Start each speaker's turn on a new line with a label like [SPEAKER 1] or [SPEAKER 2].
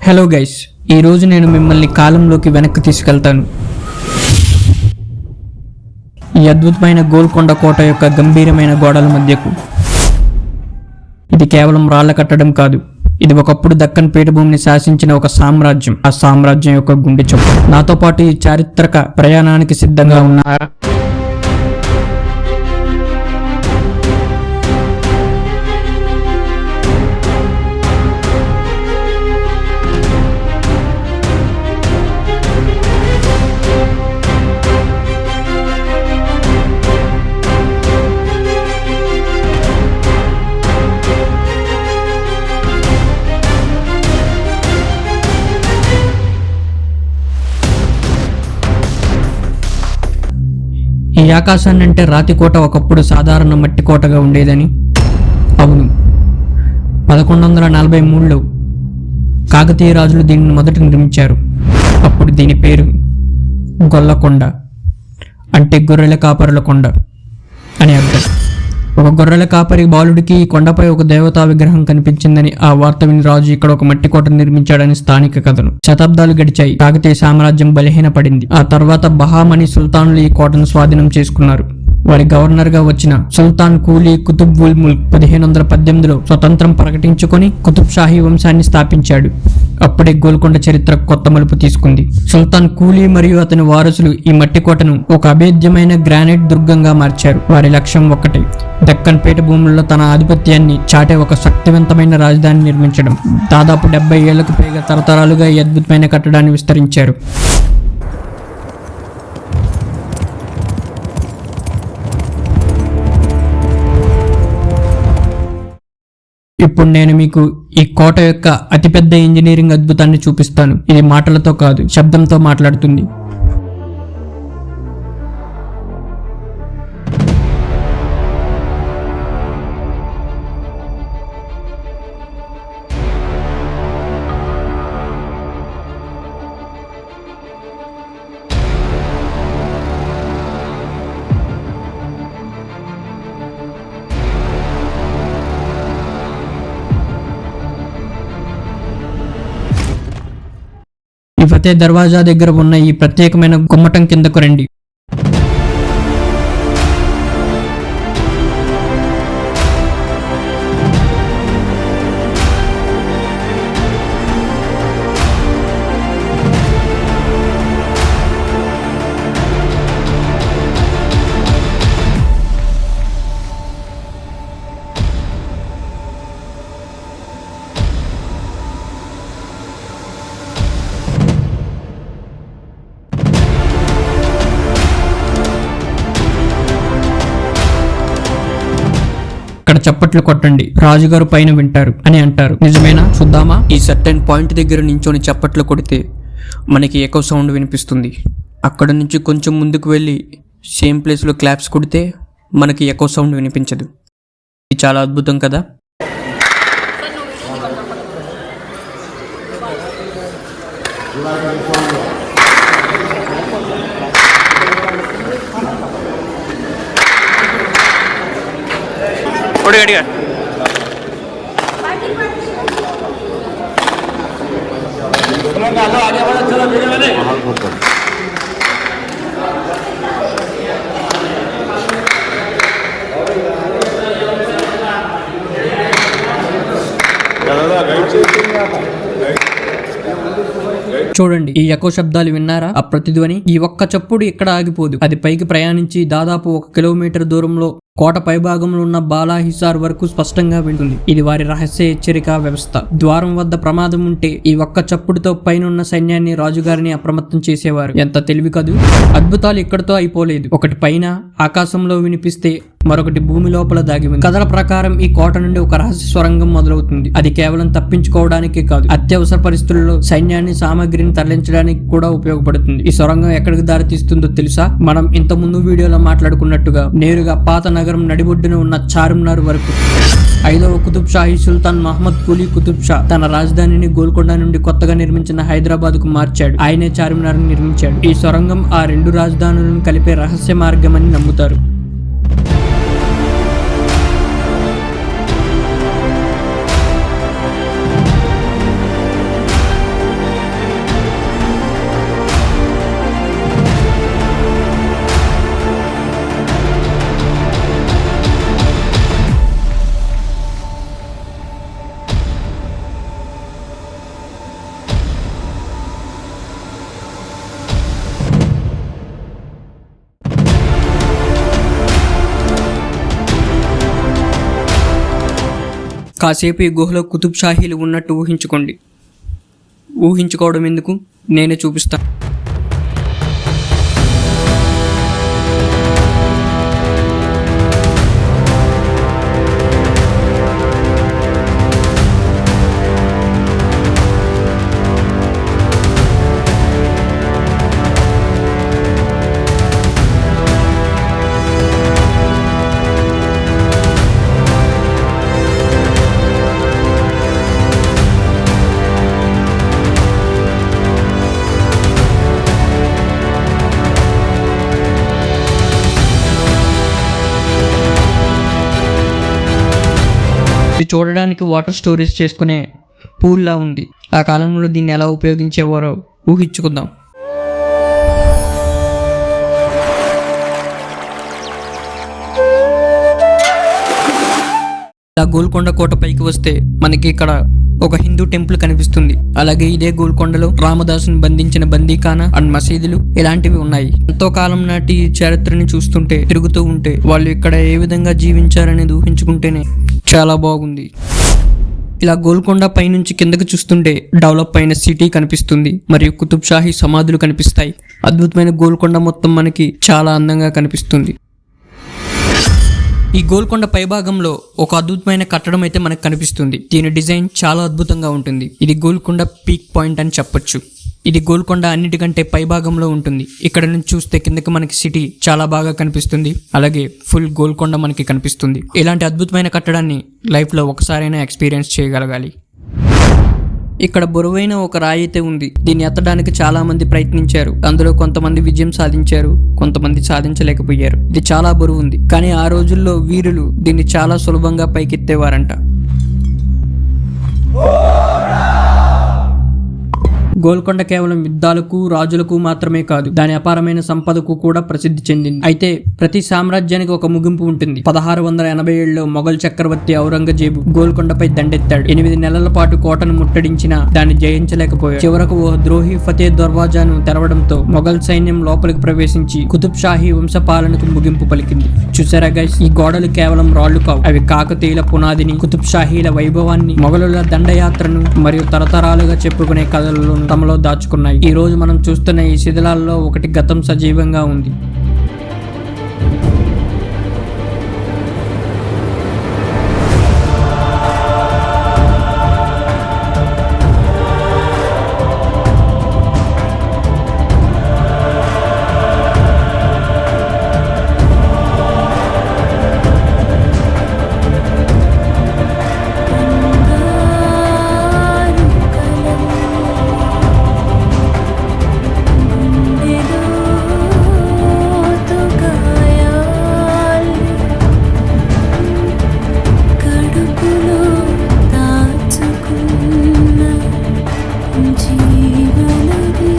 [SPEAKER 1] Hello guys, ఈరోజు నేను మిమ్మల్ని కాలంలోకి వెనక్కి తీసుకెళ్తాను. ఈ అద్భుతమైన గోల్కొండ కోట యొక్క గంభీరమైన గోడల మధ్యకు. ఇది కేవలం రాళ్ల కట్టడం కాదు, ఇది ఒకప్పుడు దక్కన్ పీఠభూమిని శాసించిన ఒక సామ్రాజ్యం. ఆ సామ్రాజ్యం యొక్క గుండె చప్పుడు. నాతో పాటు ఈ చారిత్రక ప్రయాణానికి సిద్ధంగా ఉన్నారా? ఈ ఆకాశాన్ని అంటే రాతి కోట ఒకప్పుడు సాధారణ మట్టి కోటగా ఉండేదని. అవును, 1143లో కాకతీయ రాజులు దీనిని మొదట నిర్మించారు. అప్పుడు దీని పేరు గొల్లకొండ, అంటే గొర్రెల కాపరుల కొండ అని అర్థం. ఒక గొర్రెల కాపరి బాలుడికి ఈ కొండపై ఒక దేవతా విగ్రహం కనిపించిందని ఆ వార్త విని రాజు ఇక్కడ ఒక మట్టి కోట నిర్మించాడని స్థానిక కథను. శతాబ్దాలు గడిచాయి, కాకతీయ సామ్రాజ్యం బలహీనపడింది. ఆ తర్వాత బహామనీ సుల్తానులు ఈ కోటను స్వాధీనం చేసుకున్నారు. వారి గవర్నర్ గా వచ్చిన సుల్తాన్ కూలీ కుతుబ్ ఉల్ ముల్క్ 1518లో స్వతంత్రం ప్రకటించుకొని కుతుబ్ షాహీ వంశాన్ని స్థాపించాడు. అప్పుడే గోల్కొండ చరిత్ర కొత్త మలుపు తీసుకుంది. సుల్తాన్ కూలీ మరియు అతని వారసులు ఈ మట్టి కోటను ఒక అభేద్యమైన గ్రానైట్ దుర్గంగా మార్చారు. వారి లక్ష్యం ఒక్కటే, దక్కన్ పీఠభూములలో తన ఆధిపత్యాన్ని చాటే ఒక శక్తివంతమైన రాజధాని నిర్మించడం. దాదాపు 70 ఏళ్లకు పైగా తరతరాలుగా ఈ అద్భుతమైన కట్టడాన్ని విస్తరించారు. ఇప్పుడు నేను మీకు ఈ కోట యొక్క అతిపెద్ద ఇంజనీరింగ్ అద్భుతాన్ని చూపిస్తాను. ఇది మాటలతో కాదు, శబ్దంతో మాట్లాడుతుంది. ఈ ఫతే దర్వాజా దగ్గర ఉన్న ఈ ప్రత్యేకమైన గుమ్మటం కిందకు రండి. ఇక్కడ చప్పట్లు కొట్టండి, రాజుగారు పైన వింటారు అని అంటారు. నిజమేనా? చూద్దామా? ఈ సర్టెన్ పాయింట్ దగ్గర నించొని చప్పట్లు కొడితే మనకి ఎకో సౌండ్ వినిపిస్తుంది. అక్కడ నుంచి కొంచెం ముందుకు వెళ్ళి సేమ్ ప్లేస్లో క్లాప్స్ కొడితే మనకి ఎకో సౌండ్ వినిపించదు. ఇది చాలా అద్భుతం కదా. చూడండి, ఈ ఎకో శబ్దాలు విన్నారా? ఆ ప్రతిధ్వని, ఈ ఒక్క చప్పుడు ఇక్కడ ఆగిపోదు. అది పైకి ప్రయాణించి దాదాపు 1 కిలోమీటర్ దూరంలో కోట పైభాగంలో ఉన్న బాలాహిసార్ వరకు స్పష్టంగా వింటుంది. ఇది వారి రహస్య హెచ్చరిక వ్యవస్థ. ద్వారం వద్ద ప్రమాదం ఉంటే ఈ ఒక్క చప్పుడుతో పైనున్న సైన్యాన్ని, రాజుగారిని అప్రమత్తం చేసేవారు. ఎంత తెలివి కదూ! అద్భుతాలు ఇక్కడతో అయిపోలేదు. ఒకటి పైన ఆకాశంలో వినిపిస్తే మరొకటి భూమి లోపల దాగి ఉంది. కథల ప్రకారం ఈ కోట నుండి ఒక రహస్య స్వరంగం మొదలవుతుంది. అది కేవలం తప్పించుకోవడానికే కాదు, అత్యవసర పరిస్థితుల్లో సైన్యాన్ని, సామగ్రిని తరలించడానికి కూడా ఉపయోగపడుతుంది. ఈ సొరంగం ఎక్కడికి దారి తీస్తుందో తెలుసా? మనం ఇంత ముందు వీడియోలో మాట్లాడుకున్నట్టుగా నేరుగా పాత నగరం నడిబొడ్డున ఉన్న చార్మినార్ వరకు. 5వ కుతుబ్ షాహీ సుల్తాన్ మహమ్మద్ కూలీ కుతుబ్ షా తన రాజధానిని గోల్కొండ నుండి కొత్తగా నిర్మించిన హైదరాబాద్ కు మార్చాడు. ఆయనే చార్మినార్ నిర్మించాడు. ఈ సొరంగం ఆ 2 రాజధానులను కలిపే రహస్య మార్గమని నమ్ముతారు. కాసేపు ఈ గుహలో కుతుబ్ షాహీలు ఉన్నట్టు ఊహించుకోండి. ఊహించుకోవడం ఎందుకు, నేనే చూపిస్తాను. ఇది చూడడానికి వాటర్ స్టోరేజ్ చేసుకునే పూల్లా ఉంది. ఆ కాలంలో దీన్ని ఎలా ఉపయోగించేవారో ఊహించుకుందాం. ఇలా గోల్కొండ కోట పైకి వస్తే మనకి ఇక్కడ ఒక హిందూ టెంపుల్ కనిపిస్తుంది. అలాగే ఇదే గోల్కొండలో రామదాసుని బంధించిన బందీఖానా అండ్ మసీదులు ఇలాంటివి ఉన్నాయి. ఎంతో కాలం నాటి చరిత్రని చూస్తుంటే, తిరుగుతూ ఉంటే వాళ్ళు ఇక్కడ ఏ విధంగా జీవించారనేది ఊహించుకుంటేనే చాలా బాగుంది. ఇలా గోల్కొండ పైనుంచి కిందకు చూస్తుంటే డెవలప్ అయిన సిటీ కనిపిస్తుంది మరియు కుతుబ్ షాహీ సమాధులు కనిపిస్తాయి. అద్భుతమైన గోల్కొండ మొత్తం మనకి చాలా అందంగా కనిపిస్తుంది. ఈ గోల్కొండ పైభాగంలో ఒక అద్భుతమైన కట్టడం అయితే మనకు కనిపిస్తుంది. దీని డిజైన్ చాలా అద్భుతంగా ఉంటుంది. ఇది గోల్కొండ పీక్ పాయింట్ అని చెప్పొచ్చు. ఇది గోల్కొండ అన్నిటికంటే పైభాగంలో ఉంటుంది. ఇక్కడ నుంచి చూస్తే కిందకి మనకి సిటీ చాలా బాగా కనిపిస్తుంది. అలాగే ఫుల్ గోల్కొండ మనకి కనిపిస్తుంది. ఇలాంటి అద్భుతమైన కట్టడాన్ని లైఫ్లో ఒకసారైనా ఎక్స్పీరియన్స్ చేయగలగాలి. ఇక్కడ బరువైన ఒక రాయి అయితే ఉంది. దీన్ని ఎత్తడానికి చాలా మంది ప్రయత్నించారు. అందులో కొంతమంది విజయం సాధించారు, కొంతమంది సాధించలేకపోయారు. ఇది చాలా బరువు ఉంది, కానీ ఆ రోజుల్లో వీరులు దీన్ని చాలా సులభంగా పైకెత్తేవారంట. గోల్కొండ కేవలం యుద్ధాలకు, రాజులకు మాత్రమే కాదు, దాని అపారమైన సంపదకు కూడా ప్రసిద్ధి చెందింది. అయితే ప్రతి సామ్రాజ్యానికి ఒక ముగింపు ఉంటుంది. 1687లో మొఘల్ చక్రవర్తి ఔరంగజేబు గోల్కొండపై దండెత్తాడు. 8 నెలల పాటు కోటను ముట్టడించినా దాన్ని జయించలేకపోయాడు. చివరకు ఓ ద్రోహి ఫతే దర్వాజాను తెరవడంతో మొఘల్ సైన్యం లోపలికి ప్రవేశించి కుతుబ్ షాహీ వంశపాలనకు ముగింపు పలికింది. చూసారా గైస్, ఈ గోడలు కేవలం రాళ్లు కావు, అవి కాకతీయుల పునాదిని, కుతుబ్ షాహీల వైభవాన్ని, మొఘలుల దండయాత్రను మరియు తరతరాలుగా చెప్పుకునే కథలను తమలో దాచుకున్నాయి. ఈ రోజు మనం చూస్తున్న ఈ శిథిలాల్లో ఒకటి గతం సజీవంగా ఉంది.
[SPEAKER 2] జీవనది